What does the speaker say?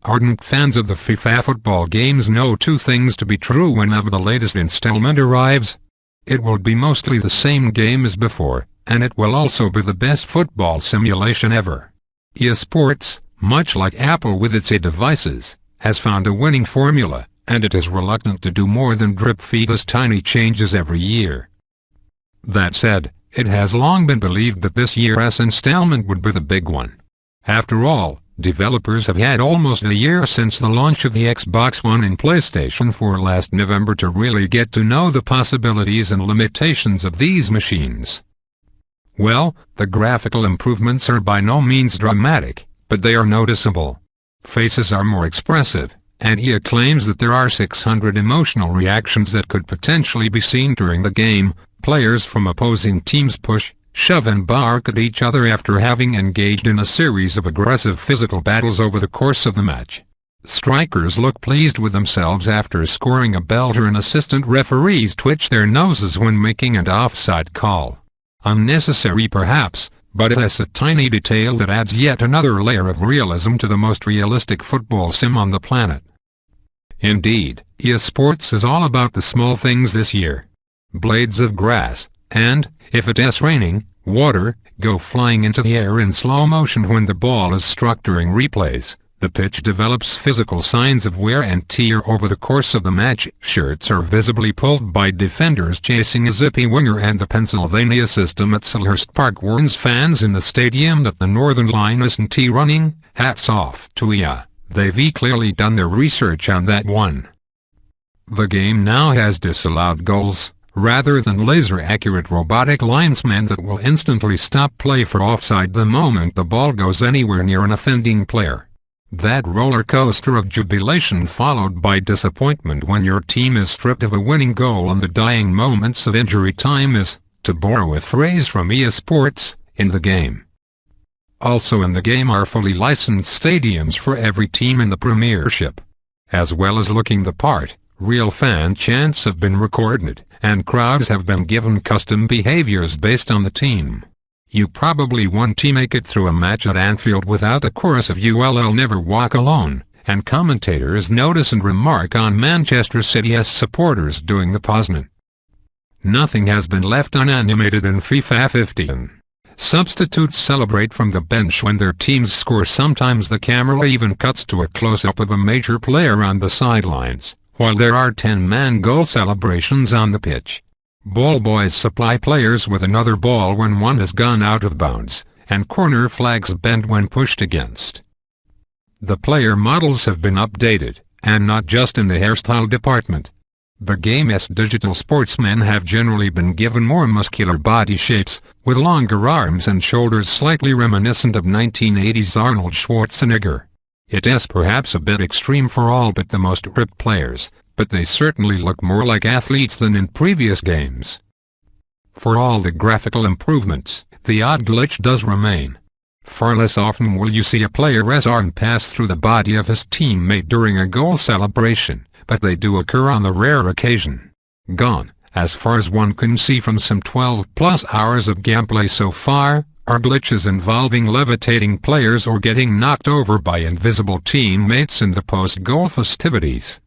Ardent fans of the FIFA football games know two things to be true whenever the latest installment arrives. It will be mostly the same game as before, and it will also be the best football simulation ever. EA Sports, much like Apple with its devices, has found a winning formula, and it is reluctant to do more than drip feed us tiny changes every year. That said, it has long been believed that this year's installment would be the big one. After all, developers have had almost a year since the launch of the Xbox One and PlayStation 4 last November to really get to know the possibilities and limitations of these machines. Well, the graphical improvements are by no means dramatic, but they are noticeable. Faces are more expressive, and EA claims that there are 600 emotional reactions that could potentially be seen during the game. Players from opposing teams push, shove and bark at each other after having engaged in a series of aggressive physical battles over the course of the match. Strikers look pleased with themselves after scoring a belter, and assistant referees twitch their noses when making an offside call. Unnecessary perhaps, but it has a tiny detail that adds yet another layer of realism to the most realistic football sim on the planet. Indeed, EA Sports is all about the small things this year. Blades of grass, and, if it's raining, water, go flying into the air in slow motion when the ball is struck during replays. The pitch develops physical signs of wear and tear over the course of the match. Shirts are visibly pulled by defenders chasing a zippy winger, and the Pennsylvania system at Selhurst Park warns fans in the stadium that the Northern Line isn't running. Hats off to EA, they've clearly done their research on that one. The game now has disallowed goals, rather than laser-accurate robotic linesmen that will instantly stop play for offside the moment the ball goes anywhere near an offending player. That roller coaster of jubilation followed by disappointment when your team is stripped of a winning goal in the dying moments of injury time is, to borrow a phrase from EA Sports, in the game. Also in the game are fully licensed stadiums for every team in the Premiership. As well as looking the part, real fan chants have been recorded, and crowds have been given custom behaviors based on the team. You probably want to make it through a match at Anfield without a chorus of "ULL never walk alone," and commentators notice and remark on Manchester City's supporters doing the Poznan. Nothing has been left unanimated in FIFA 15. Substitutes celebrate from the bench when their teams score. Sometimes the camera even cuts to a close-up of a major player on the sidelines, while there are 10-man goal celebrations on the pitch. Ball boys supply players with another ball when one has gone out of bounds, and corner flags bend when pushed against. The player models have been updated, and not just in the hairstyle department. The game's digital sportsmen have generally been given more muscular body shapes, with longer arms and shoulders slightly reminiscent of 1980s Arnold Schwarzenegger. It is perhaps a bit extreme for all but the most ripped players, but they certainly look more like athletes than in previous games. For all the graphical improvements, the odd glitch does remain. Far less often will you see a player's arm pass through the body of his teammate during a goal celebration, but they do occur on the rare occasion. Gone, as far as one can see from some 12+ hours of gameplay so far, are glitches involving levitating players or getting knocked over by invisible teammates in the post-goal festivities.